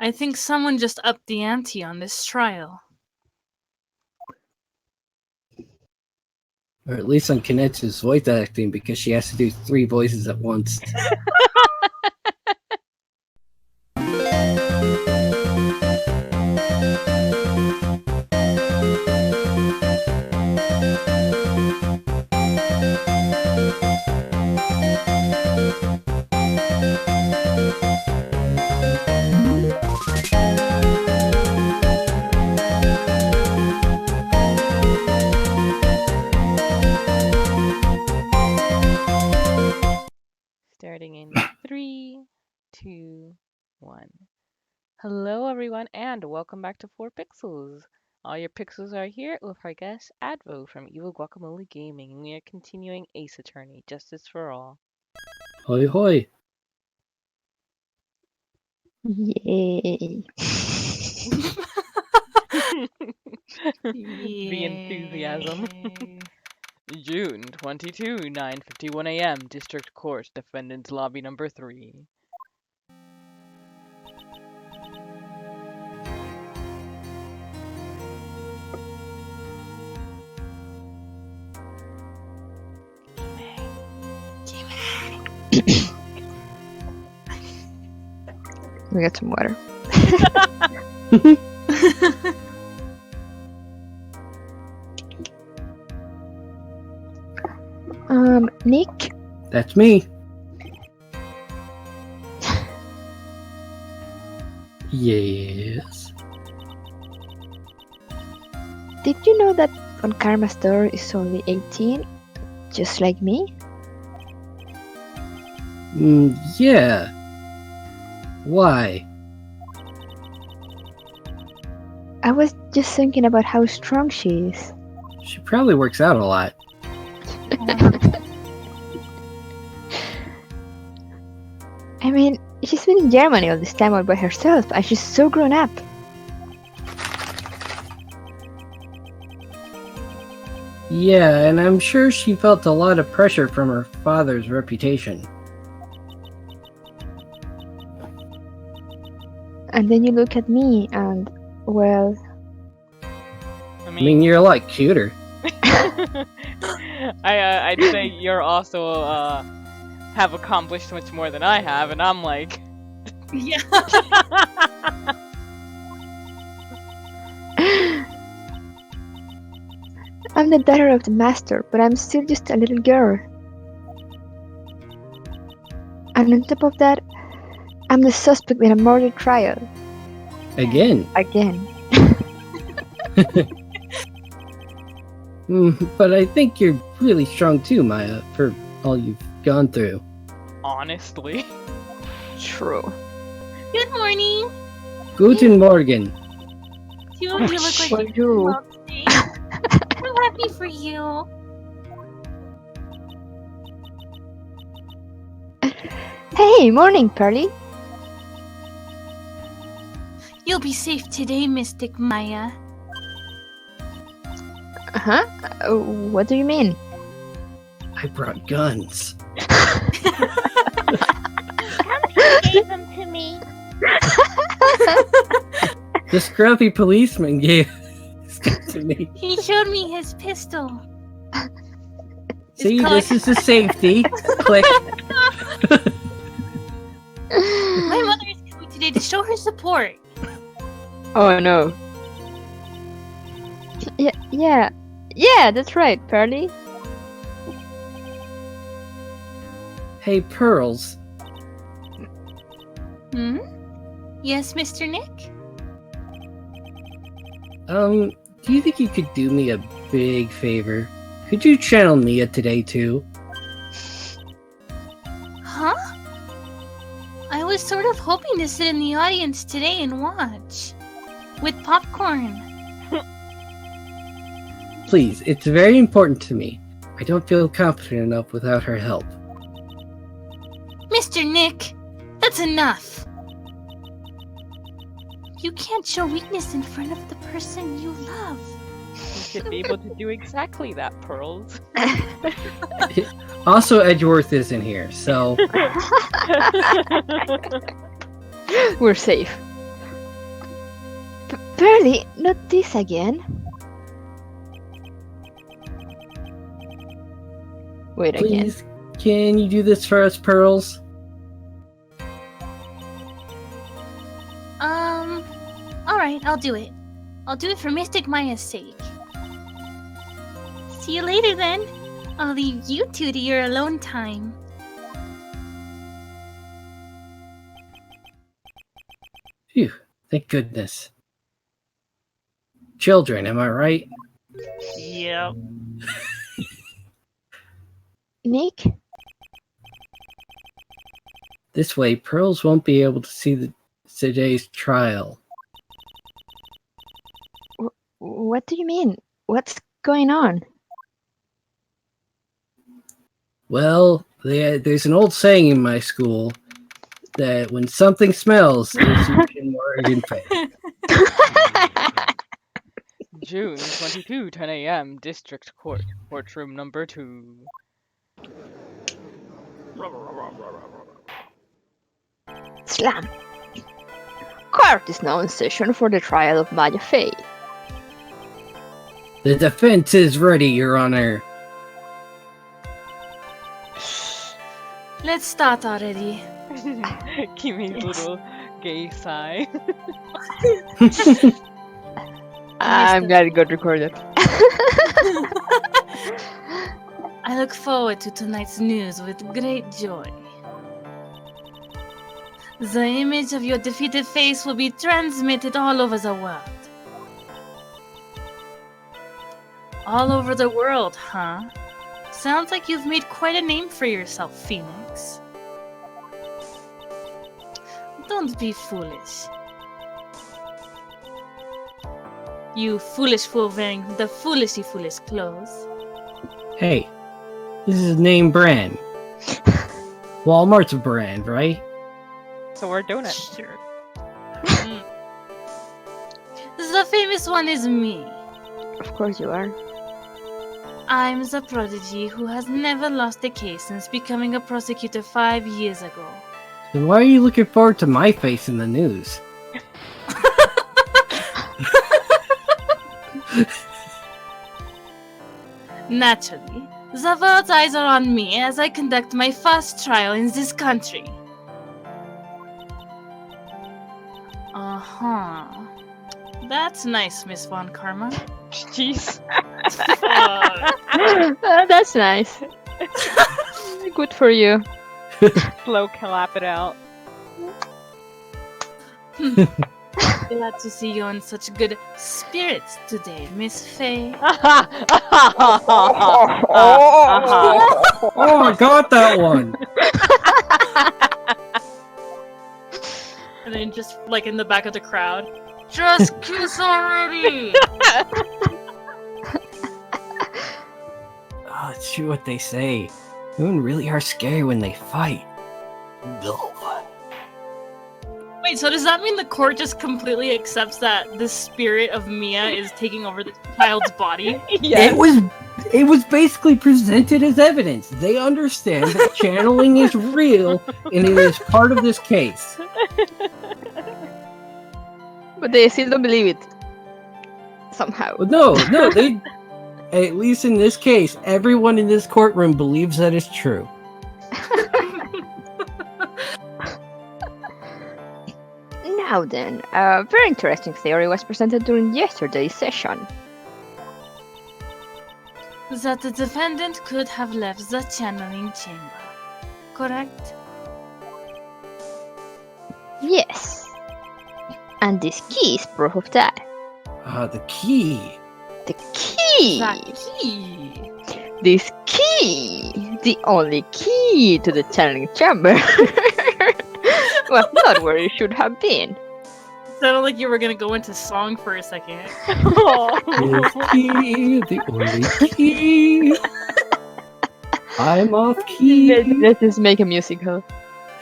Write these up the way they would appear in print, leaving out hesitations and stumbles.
I think someone just upped the ante on this trial. Or at least on Kinetsu's voice acting, because she has to do 3 voices at once. Starting in 3, 2, 1. Hello, everyone, and welcome back to 4 Pixels. All your pixels are here with our guest, Advo from Evil Guacamole Gaming, and we are continuing Ace Attorney, Justice for All. Hoi hoi. Yay. The enthusiasm. June 22, 9:51 a.m., District Court, Defendant's Lobby number 3. We got some water. Nick? That's me. Yes. Did you know that on Karma Store is only 18? Just like me? Yeah. Why? I was just thinking about how strong she is. She probably works out a lot. I mean, she's been in Germany all this time all by herself, and she's so grown up. Yeah, and I'm sure she felt a lot of pressure from her father's reputation. And then you look at me and, well... I mean, you're a lot cuter. I'd say you're also, have accomplished much more than I have, and I'm like... Yeah. I'm the daughter of the master, but I'm still just a little girl. And on top of that, I'm the suspect in a murder trial. Again. But I think you're really strong too, Maya, for all you've gone through. Honestly. True. Good morning. Guten Morgen. You look like you're doing well today. I'm happy for you. Hey, morning, Pearly. You'll be safe today, Mystic Maya. Uh-huh. What do you mean? I brought guns. He gave them to me. The scruffy policeman gave this to me. He showed me his pistol. See, this is the safety. Click. My mother is coming today to show her support. Oh no. Yeah, that's right, Pearly. Hey, Pearls. Yes, Mr. Nick? Do you think you could do me a big favor? Could you channel Mia today, too? Huh? I was sort of hoping to sit in the audience today and watch. With popcorn. Please, it's very important to me. I don't feel confident enough without her help. Mr. Nick, that's enough. You can't show weakness in front of the person you love. You should be able to do exactly that, Pearls. Also, Edgeworth isn't here, so We're safe. Pearly, not this again. Wait again. please, can you do this for us, Pearls? Alright, I'll do it. I'll do it for Mystic Maya's sake. See you later then. I'll leave you two to your alone time. Phew, thank goodness. Children, am I right? Yep. Nick? This way, Pearls won't be able to see today's trial. What do you mean? What's going on? Well, there's an old saying in my school that when something smells, it's usually more urgent phase. June 22, 10 a.m. District Court, courtroom number 2. Slam! Court is now in session for the trial of Maya Fey. The defense is ready, Your Honor. Let's start already. Kimi's little gay sigh. I'm glad it got recorded. I look forward to tonight's news with great joy. The image of your defeated face will be transmitted all over the world. All over the world, huh? Sounds like you've made quite a name for yourself, Phoenix. Don't be foolish. You foolish fool wearing the foolishly foolish clothes. Hey, this is name brand. Walmart's a brand, right? So are donuts. Sure. The famous one is me. Of course you are. I'm the prodigy who has never lost a case since becoming a prosecutor 5 years ago. Then why are you looking forward to my face in the news? Naturally, the world's eyes are on me as I conduct my first trial in this country. Uh-huh. That's nice, Miss Von Karma. Jeez. That's nice. Good for you. Slow clap it out. Glad to see you in such good spirits today, Miss Faye. Oh, I got that one! And then just like in the back of the crowd, just kiss already! Oh, it's true what they say. Women really are scary when they fight. No. Wait, so does that mean the court just completely accepts that the spirit of Mia is taking over the child's body? It was basically presented as evidence. They understand that channeling is real and it is part of this case. But they still don't believe it. Somehow. Well, no, they. At least in this case, everyone in this courtroom believes that it's true. Now then, a very interesting theory was presented during yesterday's session. That the defendant could have left the channeling chamber. Correct? Yes. And this key is proof of that. The key. The key! That key! This key! The only key to the channeling chamber! Well, not where it should have been. Sounded like you were gonna go into song for a second. This key, the only key. I'm off key. Let's just make a musical.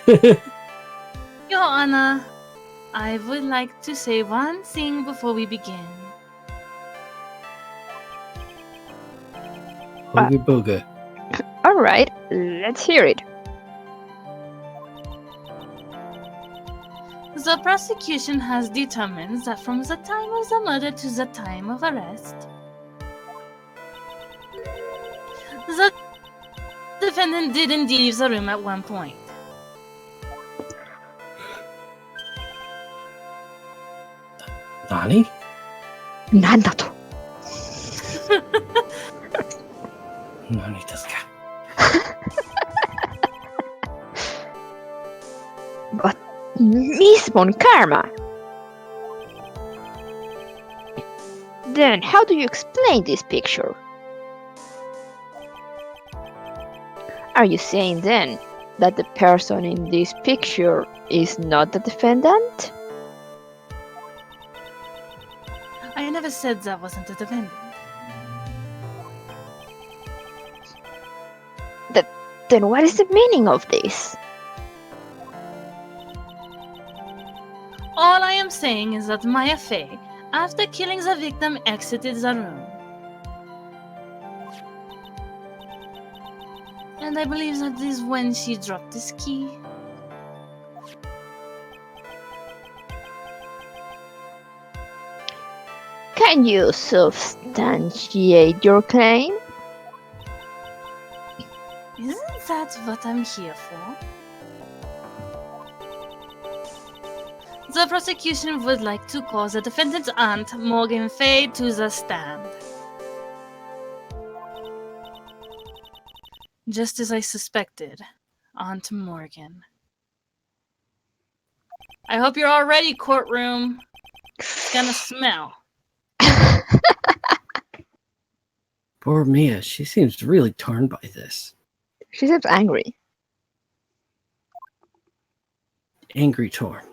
Your Honor, I would like to say one thing before we begin. Booga booga. Alright. Alright, let's hear it. The prosecution has determined that from the time of the murder to the time of arrest, the defendant did indeed leave the room at one point. Nani? なんだと Nani desu ka? But Miss Von Karma! Then how do you explain this picture? Are you saying then that the person in this picture is not the defendant? I never said that wasn't the defendant. Then what is the meaning of this? All I am saying is that Maya Fey, after killing the victim, exited the room. And I believe that is when she dropped this key. Can you substantiate your claim? Isn't that what I'm here for? The prosecution would like to call the defendant's aunt, Morgan Fay, to the stand. Just as I suspected, Aunt Morgan. I hope you're all ready, courtroom. It's gonna smell. Poor Mia, she seems really torn by this. She seems angry. Angry torn.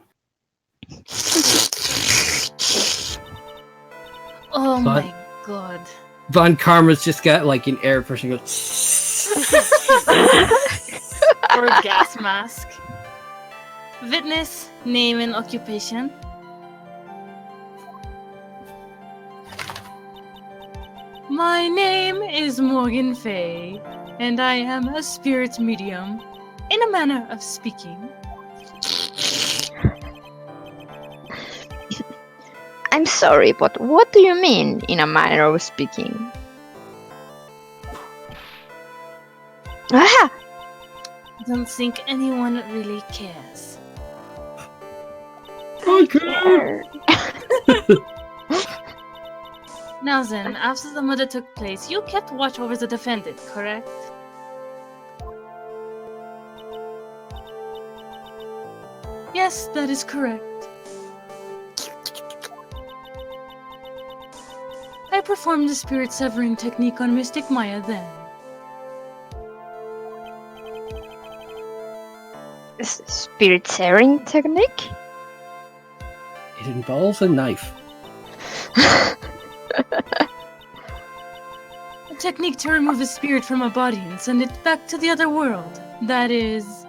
Oh But- my god. Von Karma's just got like an air pressure goes. Or a gas mask. Witness, name and occupation. My name is Morgan Fay, and I am a spirit medium, in a manner of speaking. I'm sorry, but what do you mean in a manner of speaking? Aha! Don't think anyone really cares. Okay. Now then, after the murder took place, you kept watch over the defendant, correct? Yes, that is correct. I performed the spirit severing technique on Mystic Maya then. Spirit tearing technique? It involves a knife. A technique to remove a spirit from a body and send it back to the other world. That is...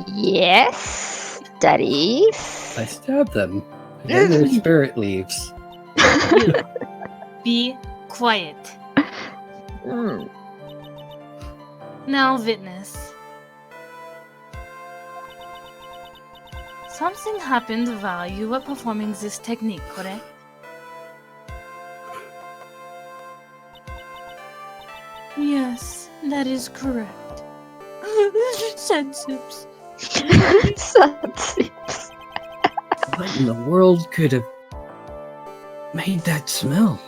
Yes, that is. I stab them. And then their spirit leaves. You. Be quiet. Hmm. Now, witness. Something happened while you were performing this technique, correct? Yes, that is correct. Sensips. Sunsets. What in the world could have made that smell?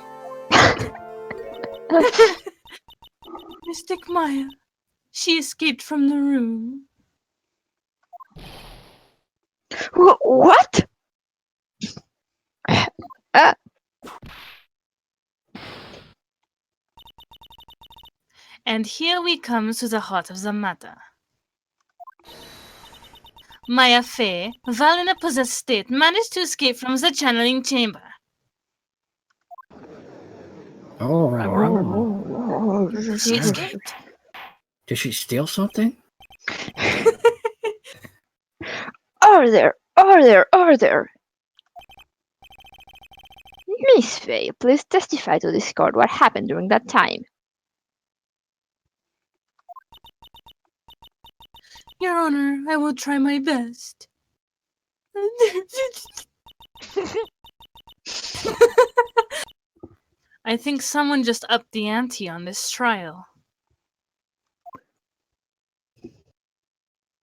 Mystic Maya. She escaped from the room. What? And here we come to the heart of the matter. Maya Fey, while in a possessed state, managed to escape from the channeling chamber. Oh, She escaped. did she steal something? Order! Order! Order! Miss Fay, please testify to this court what happened during that time. Your Honor, I will try my best. I think someone just upped the ante on this trial.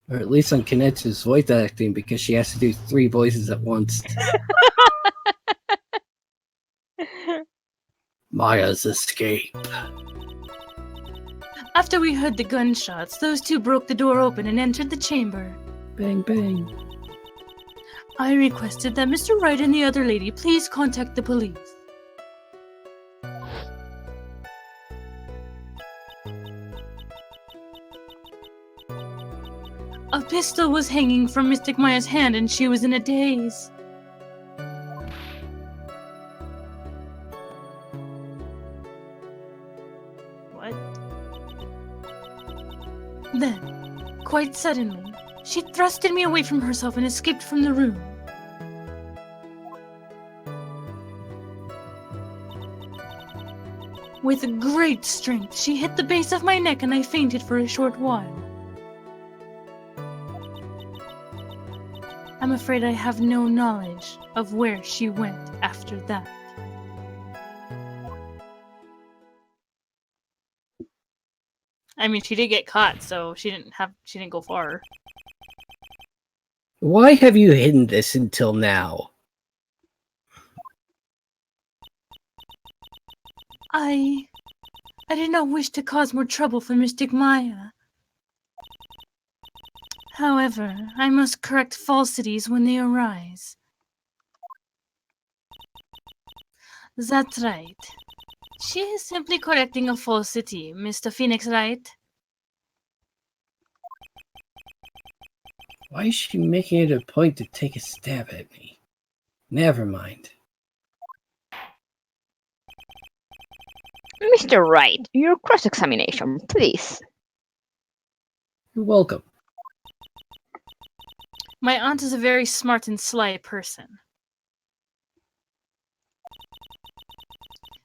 Or at least on Kinetsu's voice acting, because she has to do 3 voices at once. Maya's escape. After we heard the gunshots, those two broke the door open and entered the chamber. Bang, bang. I requested that Mr. Wright and the other lady please contact the police. A pistol was hanging from Mystic Maya's hand and she was in a daze. What? Then, quite suddenly, she thrusted me away from herself and escaped from the room. With great strength, she hit the base of my neck and I fainted for a short while. I'm afraid I have no knowledge of where she went after that. I mean, she did get caught, so she didn't go far. Why have you hidden this until now? I did not wish to cause more trouble for Mystic Maya. However, I must correct falsities when they arise. That's right. She is simply correcting a falsity, Mr. Phoenix, right? Why is she making it a point to take a stab at me? Never mind. Mr. Wright, your cross-examination, please. You're welcome. My aunt is a very smart and sly person.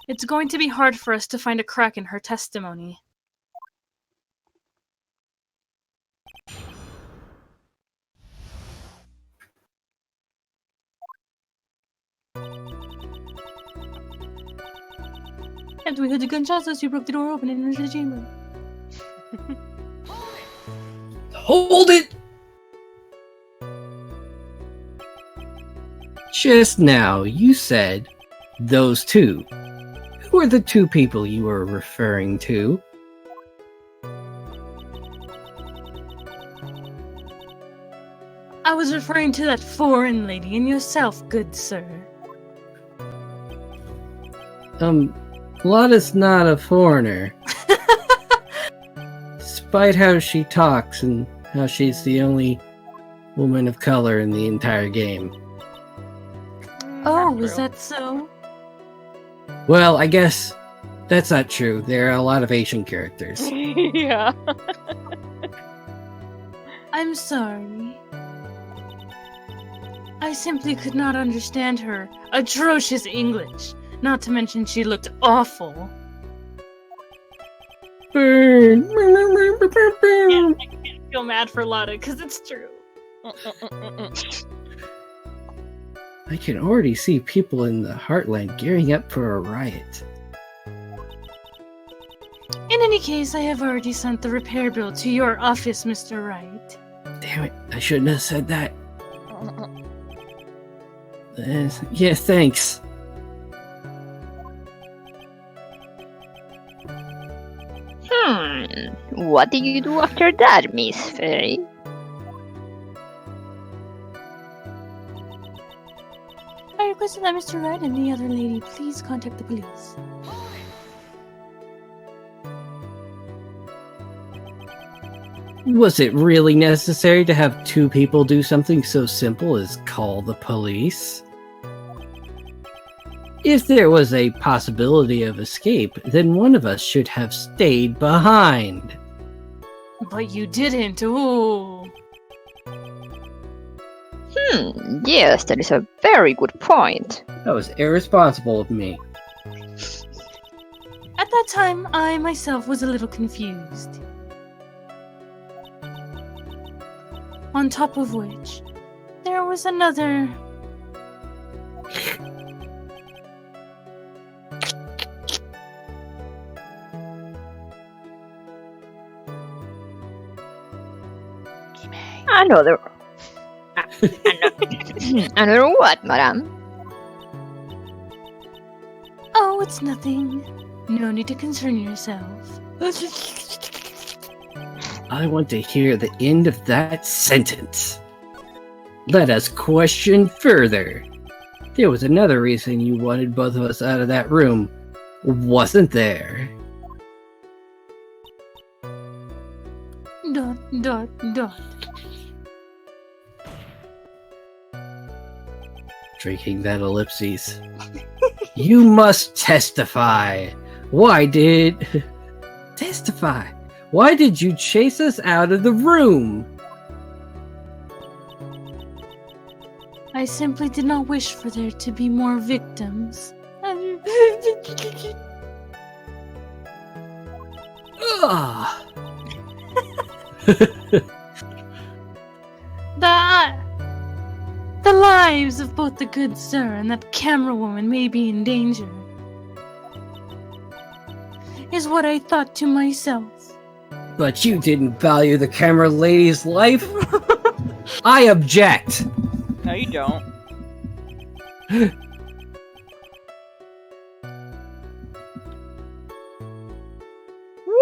It's going to be hard for us to find a crack in her testimony. And we heard the gunshots as you broke the door open and entered the chamber. Hold it! Just now, you said those two. Who are the 2 people you were referring to? I was referring to that foreign lady and yourself, good sir. Lotta's not a foreigner. Despite how she talks and how she's the only woman of color in the entire game. Oh, is that so? Well, I guess that's not true. There are a lot of Asian characters. Yeah. I'm sorry. I simply could not understand her atrocious English. Not to mention she looked awful. Burn! Yeah, I can't feel mad for Lotta, because it's true. I can already see people in the Heartland gearing up for a riot. In any case, I have already sent the repair bill to your office, Mr. Wright. Damn it, I shouldn't have said that. Yeah, thanks. What did you do after that, Miss Fairy? I requested that Mr. Wright and the other lady please contact the police. Was it really necessary to have 2 people do something so simple as call the police? If there was a possibility of escape, then one of us should have stayed behind. But you didn't, ooh. Yes, that is a very good point. That was irresponsible of me. At that time, I myself was a little confused. On top of which, there was another. Another. Another what, madam? Oh, it's nothing. No need to concern yourself. I want to hear the end of that sentence. Let us question further. There was another reason you wanted both of us out of that room, wasn't there? Dot. Drinking that ellipses. You must testify. Why did you chase us out of the room? I simply did not wish for there to be more victims. Ugh. The lives of both the good sir and that camera woman may be in danger, is what I thought to myself. But you didn't value the camera lady's life? I object! No, you don't.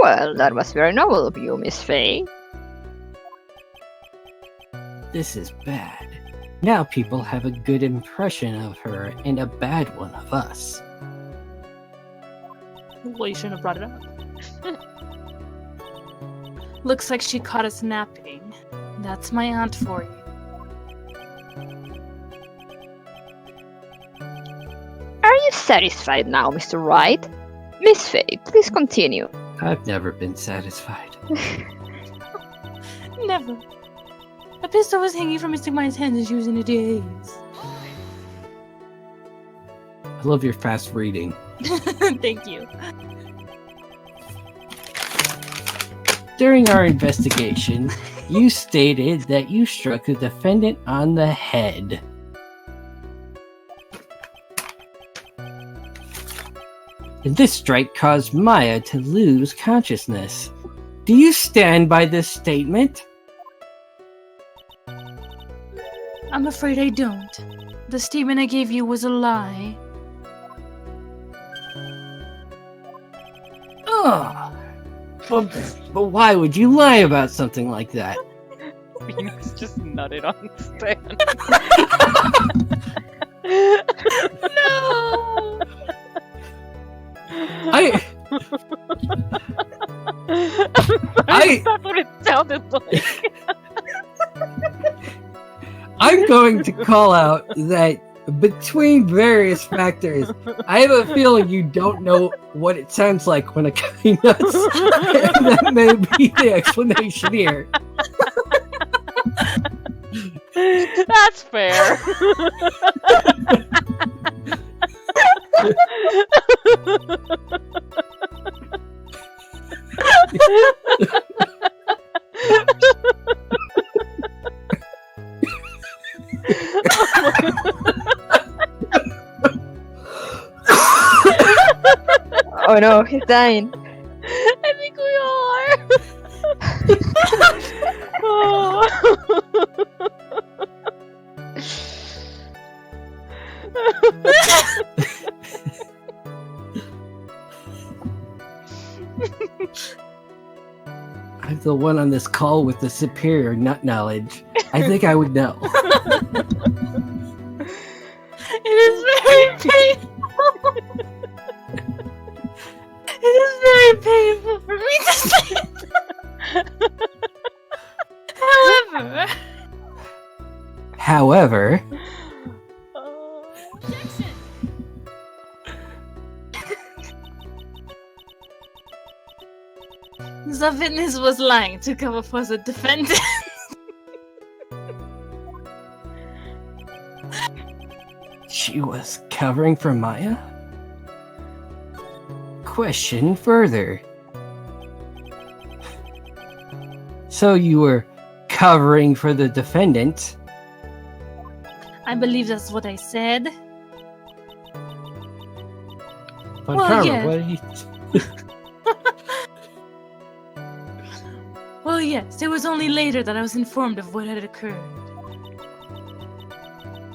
Well, that was very noble of you, Miss Fay. This is bad. Now people have a good impression of her and a bad one of us. Well, you shouldn't have brought it up. Looks like she caught us napping. That's my aunt for you. Are you satisfied now, Mr. Wright? Miss Fay, please continue. I've never been satisfied. Never. A pistol was hanging from Mr. Mine's hands as she was in a daze. I love your fast reading. Thank you. During our investigation, you stated that you struck the defendant on the head. And this strike caused Maya to lose consciousness. Do you stand by this statement? I'm afraid I don't. The statement I gave you was a lie. Oh, but why would you lie about something like that? Venus just nutted on the stand. No! That's what it sounded like. I'm going to call out that between various factors, I have a feeling you don't know what it sounds like when a guy nuts. And that may be the explanation here. That's fair. Oh no, he's dying. I think we all are. I'm the one on this call with the superior nut knowledge. I think I would know. It is very painful. It is very painful for me to say that. However, the witness was lying to cover for the defendant. she was covering for Maya? Question further. So you were covering for the defendant. I believe that's what I said. Von Well, Karma, yeah. what are you... Well, yes, it was only later that I was informed of what had occurred.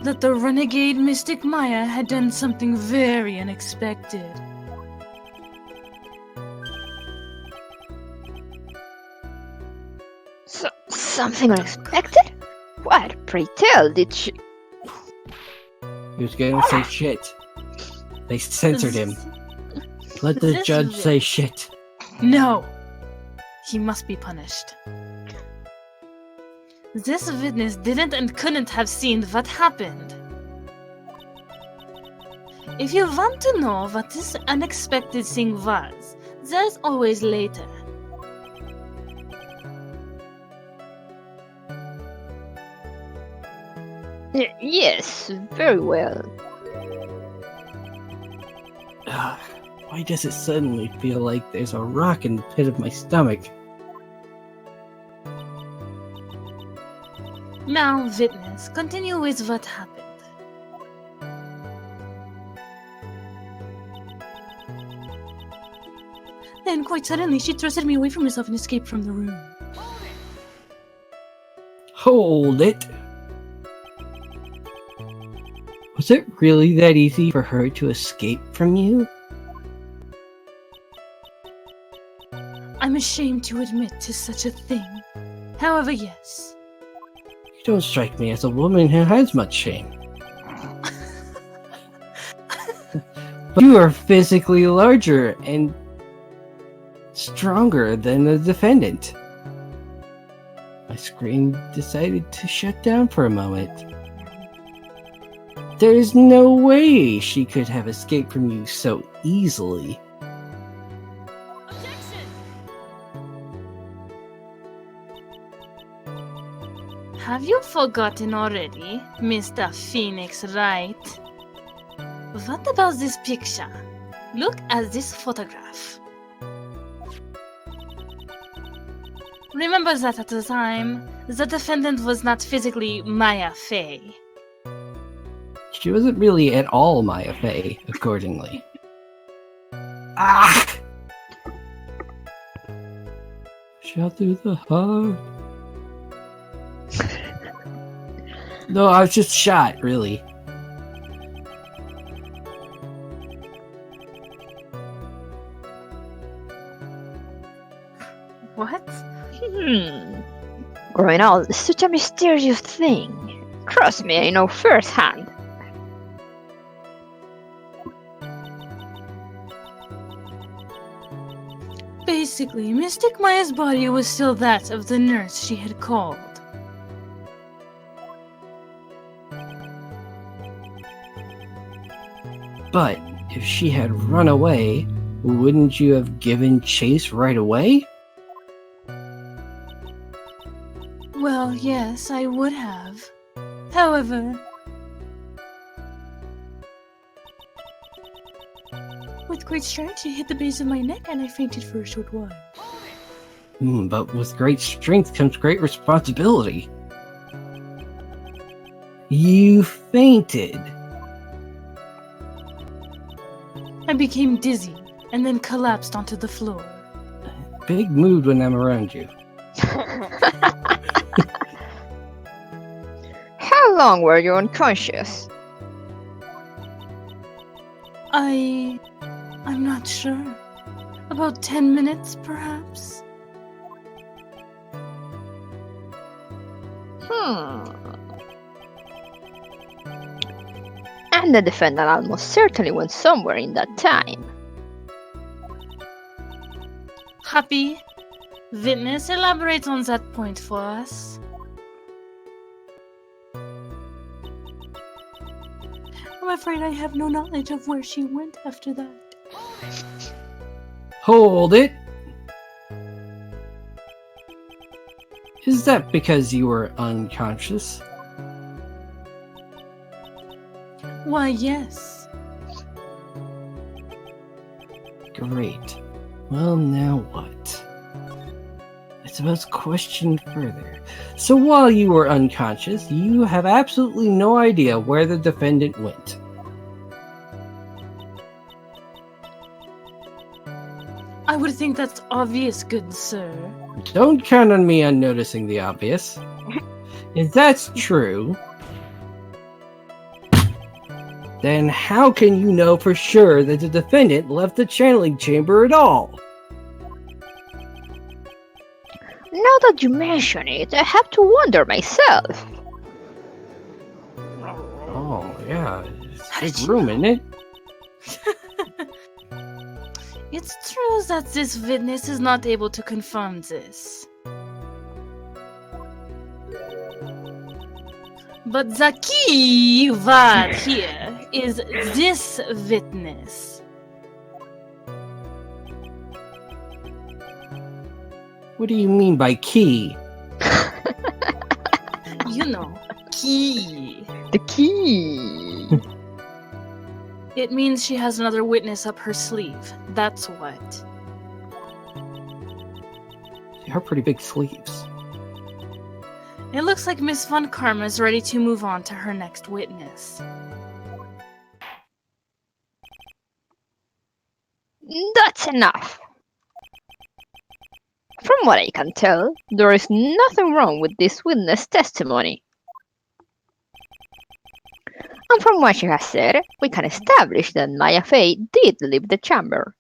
That the renegade Mystic Maya had done something very unexpected. Something unexpected? What? Pray tell, did she... He was gonna say shit. They censored him. Let the This judge is it. say shit. No! He must be punished. This witness didn't and couldn't have seen what happened. If you want to know what this unexpected thing was, there's always later. Yes, very well. Ugh, why does it suddenly feel like there's a rock in the pit of my stomach? Now, witness, continue with what happened. Then, quite suddenly, she thrusted me away from herself and escaped from the room. Hold it! Was it really that easy for her to escape from you? I'm ashamed to admit to such a thing. However, yes. You don't strike me as a woman who has much shame. But you are physically larger and stronger than the defendant. My screen decided to shut down for a moment. There is no way she could have escaped from you so easily. Have you forgotten already, Mr. Phoenix Wright? What about this picture? Look at this photograph. Remember that at the time, the defendant was not physically Maya Fey. She wasn't really at all Maya Fey, accordingly. Ah! Shot through the heart. No, I was just shot, really. What? Growing old is such a mysterious thing. Trust me, I know firsthand. Basically, Mystic Maya's body was still that of the nurse she had called. But if she had run away, wouldn't you have given chase right away? Well, yes, I would have. However, with great strength, she hit the base of my neck and I fainted for a short while. But with great strength comes great responsibility. You fainted. I became dizzy and then collapsed onto the floor. Big mood when I'm around you. How long were you unconscious? I'm not sure. About 10 minutes, perhaps? And the defendant almost certainly went somewhere in that time. Happy? Witness, elaborate on that point for us. I'm afraid I have no knowledge of where she went after that. Hold it! Is that because you were unconscious? Why, yes. Great. Well, now what? I suppose question further. So while you were unconscious, you have absolutely no idea where the defendant went. I would think that's obvious, good sir. Don't count on me on noticing the obvious. If that's true, then how can you know for sure that the defendant left the channeling chamber at all? Now that you mention it, I have to wonder myself. Oh, yeah. It's How a big did you room, know? isn't it? It's true that this witness is not able to confirm this. But the key word here is this witness. What do you mean by key? You know, key. The key. It means she has another witness up her sleeve. That's what. They are pretty big sleeves. It looks like Miss Von Karma is ready to move on to her next witness. That's enough. From what I can tell, there is nothing wrong with this witness testimony. And from what she has said, we can establish that Maya Fey did leave the chamber.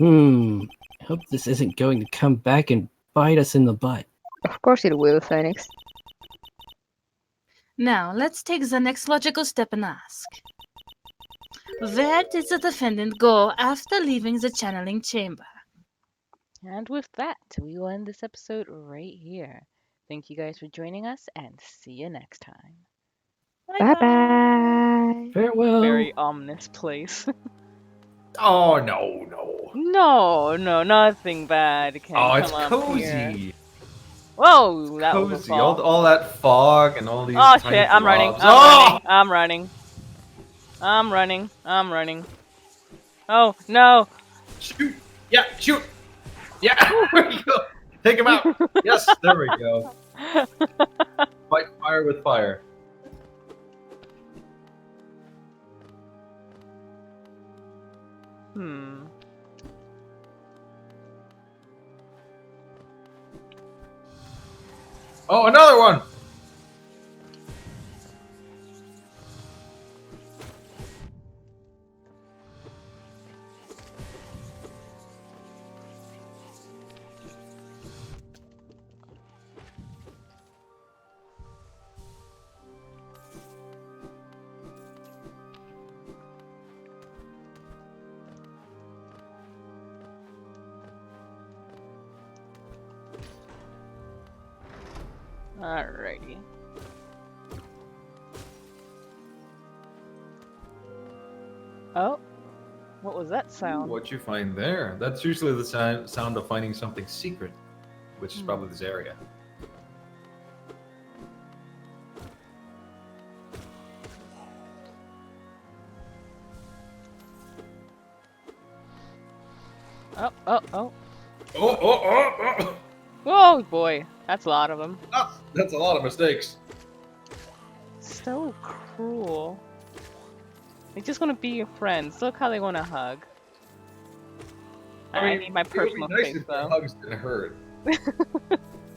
I hope this isn't going to come back and bite us in the butt. Of course it will, Phoenix. Now, let's take the next logical step and ask. Where did the defendant go after leaving the channeling chamber? And with that, we will end this episode right here. Thank you guys for joining us, and see you next time. Bye bye. Farewell. Very ominous place. Oh, no, no. No, nothing bad can Oh, it's come up here. cozy. Whoa, that was a Cozy. fall. All that fog and all these Oh tiny shit, I'm running. blobs. I'm running. I'm running. Oh, no. Shoot! Yeah, shoot! Yeah, there we go. Take him out. Yes, there we go. Fight fire with fire. Oh, another one! Alrighty. Oh, what was that sound? What you find there? That's usually the sound of finding something secret, which is probably this area. Oh. Oh, oh, oh, oh! Whoa, boy. That's a lot of them. That's a lot of mistakes. So cruel. They just want to be your friends. Look how they want to hug. I need my It would be personal nice space, if the though. hugs didn't hurt.